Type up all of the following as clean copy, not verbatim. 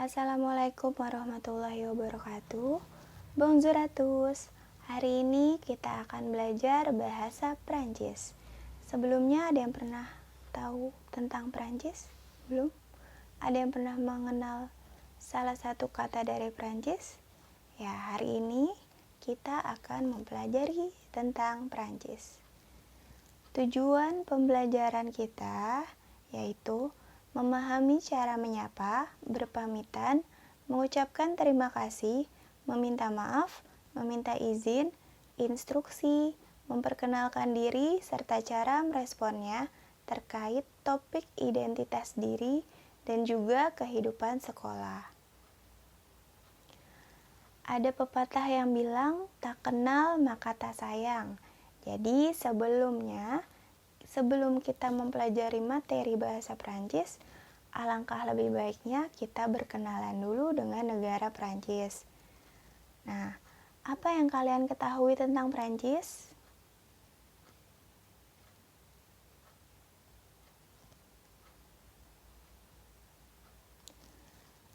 Assalamualaikum warahmatullahi wabarakatuh. Bonjour à tous. Hari ini kita akan belajar bahasa Prancis. Sebelumnya ada yang pernah tahu tentang Prancis? Belum? Ada yang pernah mengenal salah satu kata dari Prancis? Ya, hari ini kita akan mempelajari tentang Prancis. Tujuan pembelajaran kita yaitu memahami cara menyapa, berpamitan, mengucapkan terima kasih, meminta maaf, meminta izin, instruksi, memperkenalkan diri, serta cara meresponnya terkait topik identitas diri dan juga kehidupan sekolah. Ada pepatah yang bilang, tak kenal maka tak sayang. Jadi sebelum kita mempelajari materi bahasa Prancis, alangkah lebih baiknya kita berkenalan dulu dengan negara Prancis. Nah, apa yang kalian ketahui tentang Prancis?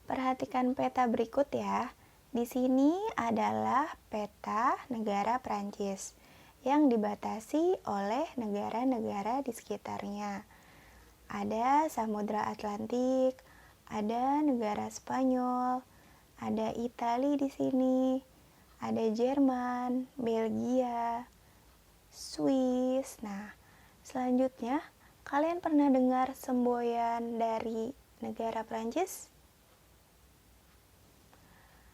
Perhatikan peta berikut ya. Di sini adalah peta negara Prancis yang dibatasi oleh negara-negara di sekitarnya. Ada Samudra Atlantik, ada negara Spanyol, ada Italia di sini, ada Jerman, Belgia, Swiss. Nah, selanjutnya kalian pernah dengar semboyan dari negara Prancis?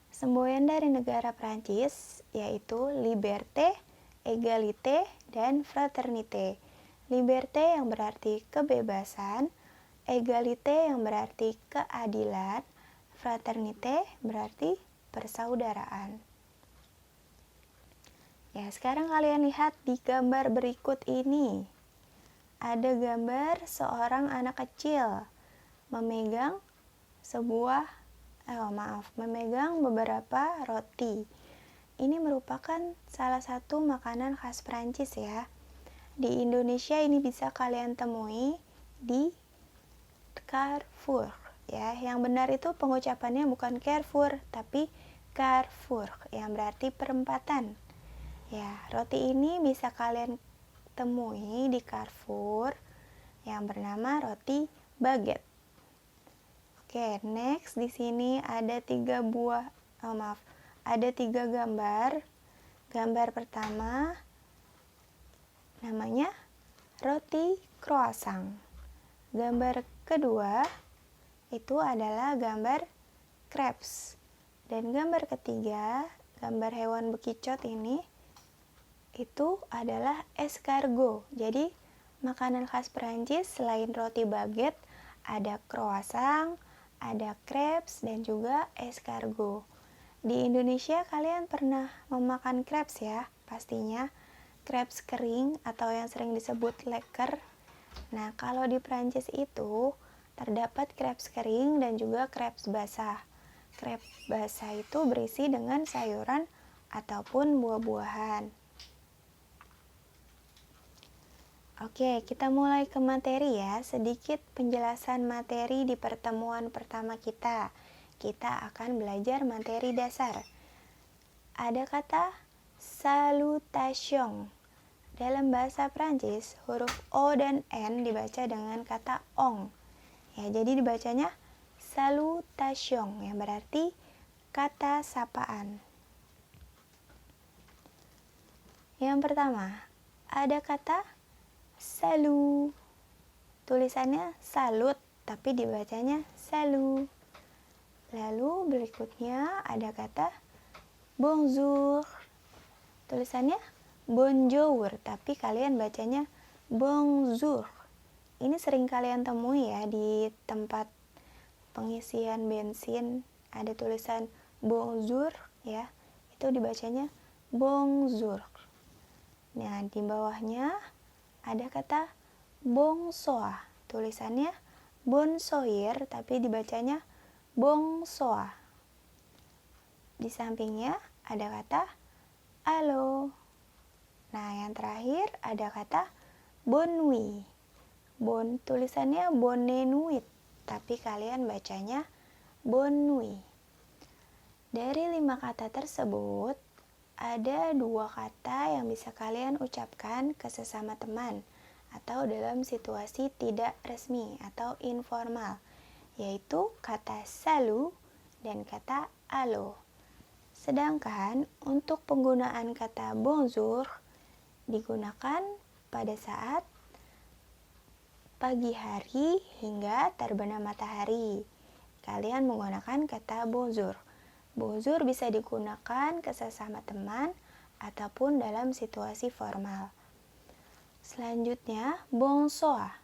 Semboyan dari negara Prancis yaitu liberté, égalité, dan fraternité. Liberté yang berarti kebebasan, égalité yang berarti keadilan, fraternité berarti persaudaraan. Ya, sekarang kalian lihat di gambar berikut ini. Ada gambar seorang anak kecil memegang memegang beberapa roti. Ini merupakan salah satu makanan khas Prancis ya. Di Indonesia ini bisa kalian temui di Carrefour ya. Yang benar itu pengucapannya bukan Carrefour tapi Carrefour yang berarti perempatan. Ya, roti ini bisa kalian temui di Carrefour yang bernama roti baguette. Oke, next di sini ada tiga gambar. Gambar pertama namanya roti croissant. Gambar kedua itu adalah gambar crepes. Dan gambar ketiga, gambar hewan bekicot ini itu adalah escargot. Jadi, makanan khas Prancis selain roti baguette ada croissant, ada crepes, dan juga escargot. Di Indonesia kalian pernah memakan crepes ya, pastinya crepes kering atau yang sering disebut leker. Nah, kalau di Prancis itu terdapat crepes kering dan juga crepes basah. Crepes basah itu berisi dengan sayuran ataupun buah-buahan. Oke, kita mulai ke materi ya. Sedikit penjelasan materi di pertemuan pertama kita. Kita akan belajar materi dasar. Ada kata salutation. Dalam bahasa Prancis, huruf O dan N dibaca dengan kata ong. Ya, jadi dibacanya salutation, yang berarti kata sapaan. Yang pertama, ada kata salut. Tulisannya salut, tapi dibacanya salut. Lalu berikutnya ada kata bonjour. Tulisannya bonjour, tapi kalian bacanya bonjour. Ini sering kalian temui ya di tempat pengisian bensin, ada tulisan bonjour ya. Itu dibacanya bonjour. Nah, di bawahnya ada kata bonsoir. Tulisannya bonsoir, tapi dibacanya bonsoir. Di sampingnya ada kata halo. Nah, yang terakhir ada kata bonne nuit. Tulisannya bonne nuit, tapi kalian bacanya bonne nuit. Dari 5 kata tersebut, ada 2 kata yang bisa kalian ucapkan ke sesama teman atau dalam situasi tidak resmi atau informal, yaitu kata salut dan kata allo. Sedangkan untuk penggunaan kata bonjour digunakan pada saat pagi hari hingga terbenam matahari. Kalian menggunakan kata bonjour. Bonjour bisa digunakan ke sesama teman ataupun dalam situasi formal. Selanjutnya, bonsoir.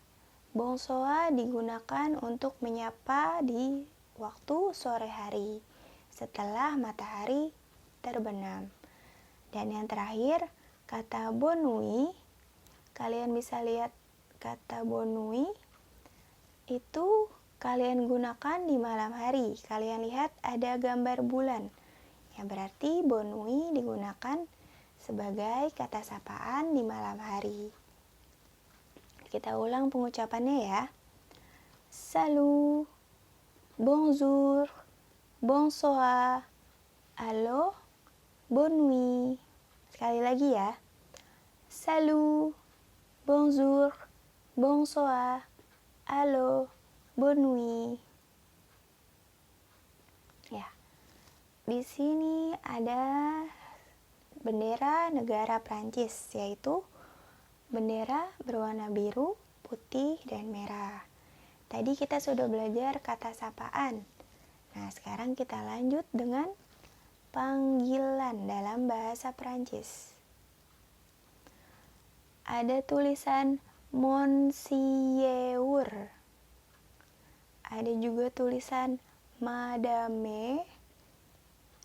Bonsoir digunakan untuk menyapa di waktu sore hari setelah matahari terbenam. Dan yang terakhir, kata bonne nuit. Kalian bisa lihat kata bonne nuit itu kalian gunakan di malam hari. Kalian lihat ada gambar bulan. Ya, berarti bonne nuit digunakan sebagai kata sapaan di malam hari. Kita ulang pengucapannya ya. Salut, bonjour, bonsoir, allo, bonne nuit. Sekali lagi ya. Salut, bonjour, bonsoir, allo, bonne nuit. Ya. Di sini ada bendera negara Prancis, yaitu bendera berwarna biru, putih, dan merah. Tadi kita sudah belajar kata sapaan. Nah, sekarang kita lanjut dengan panggilan dalam bahasa Prancis. Ada tulisan monsieur. Ada juga tulisan madame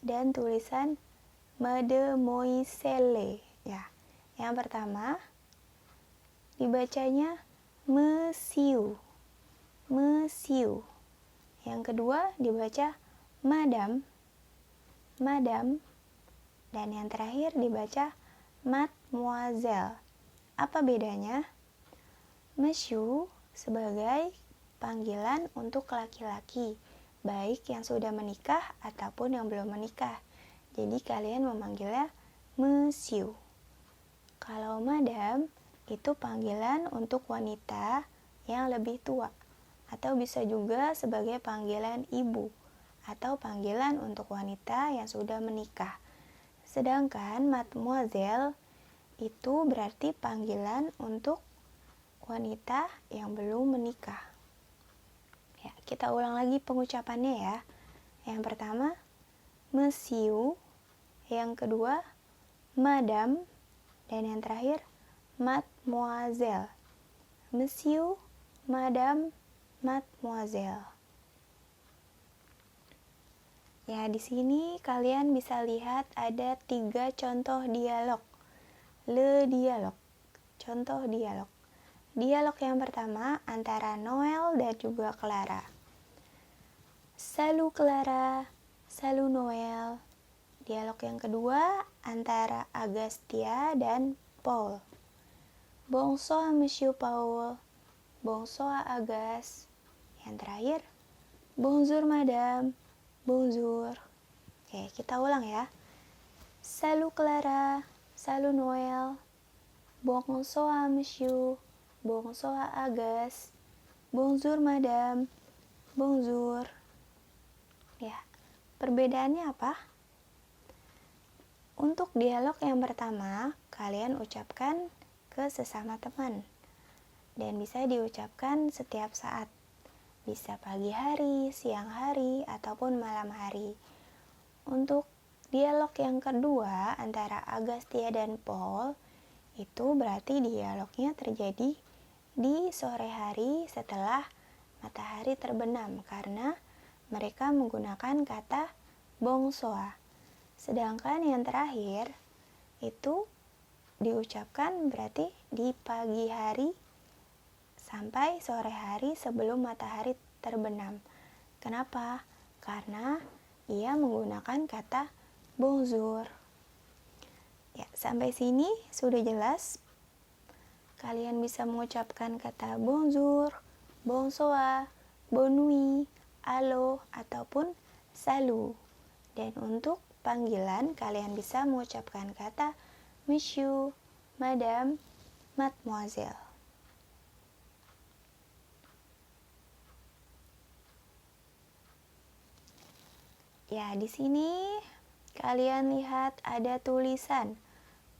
dan tulisan mademoiselle. Ya, yang pertama dibacanya monsieur. Monsieur. Yang kedua dibaca madame. Madame. Dan yang terakhir dibaca mademoiselle. Apa bedanya? Monsieur sebagai panggilan untuk laki-laki, baik yang sudah menikah ataupun yang belum menikah. Jadi kalian memanggilnya monsieur. Kalau madame itu panggilan untuk wanita yang lebih tua, atau bisa juga sebagai panggilan ibu atau panggilan untuk wanita yang sudah menikah. Sedangkan mademoiselle itu berarti panggilan untuk wanita yang belum menikah. Ya, kita ulang lagi pengucapannya ya. Yang pertama monsieur, yang kedua madame, dan yang terakhir mademoiselle. Monsieur, madame, mademoiselle. Ya, di sini kalian bisa lihat ada 3 contoh dialog. Le dialog. Contoh dialog. Dialog yang pertama antara Noel dan juga Clara. Salut Clara, salut Noel. Dialog yang kedua antara Agastya dan Paul. Bonsoir Monsieur Paul, bonsoir Agas. Yang terakhir, bonjour Madame, bonjour. Oke, kita ulang ya. Salut Clara, salut Noel, bonsoir Monsieur, bonsoir Agas, bonjour Madame, bonjour. Ya, perbedaannya apa? Untuk dialog yang pertama, kalian ucapkan ke sesama teman dan bisa diucapkan setiap saat. Bisa pagi hari, siang hari, ataupun malam hari. Untuk dialog yang kedua antara Agastya dan Paul, itu berarti dialognya terjadi di sore hari setelah matahari terbenam karena mereka menggunakan kata bonsoir. Sedangkan yang terakhir itu diucapkan berarti di pagi hari sampai sore hari sebelum matahari terbenam. Kenapa? Karena ia menggunakan kata bonjour. Ya, sampai sini sudah jelas. Kalian bisa mengucapkan kata bonjour, bonsoir, bonne nuit, alo ataupun salut. Dan untuk panggilan kalian bisa mengucapkan kata monsieur, madame, mademoiselle. Ya, di sini kalian lihat ada tulisan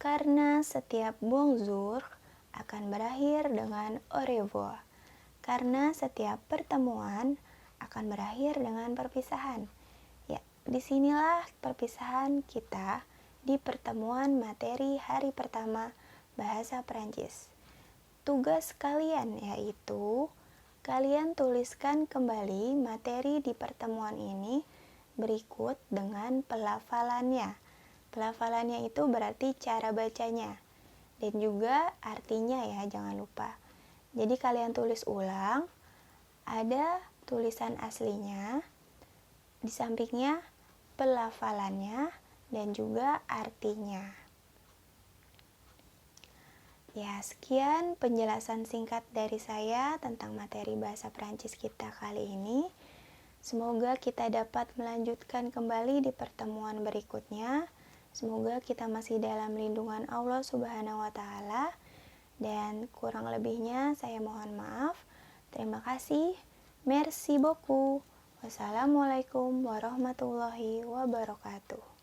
karena setiap bonjour akan berakhir dengan au revoir. Karena setiap pertemuan akan berakhir dengan perpisahan. Ya, disinilah perpisahan kita di pertemuan materi hari pertama bahasa Prancis. Tugas kalian yaitu kalian tuliskan kembali materi di pertemuan ini berikut dengan pelafalannya. Pelafalannya itu berarti cara bacanya dan juga artinya ya, jangan lupa. Jadi kalian tulis ulang, ada tulisan aslinya, di sampingnya pelafalannya dan juga artinya. Ya, sekian penjelasan singkat dari saya tentang materi bahasa Prancis kita kali ini. Semoga kita dapat melanjutkan kembali di pertemuan berikutnya. Semoga kita masih dalam lindungan Allah Subhanahu wa Ta'ala. Dan kurang lebihnya saya mohon maaf. Terima kasih. Merci beaucoup. Wassalamualaikum warahmatullahi wabarakatuh.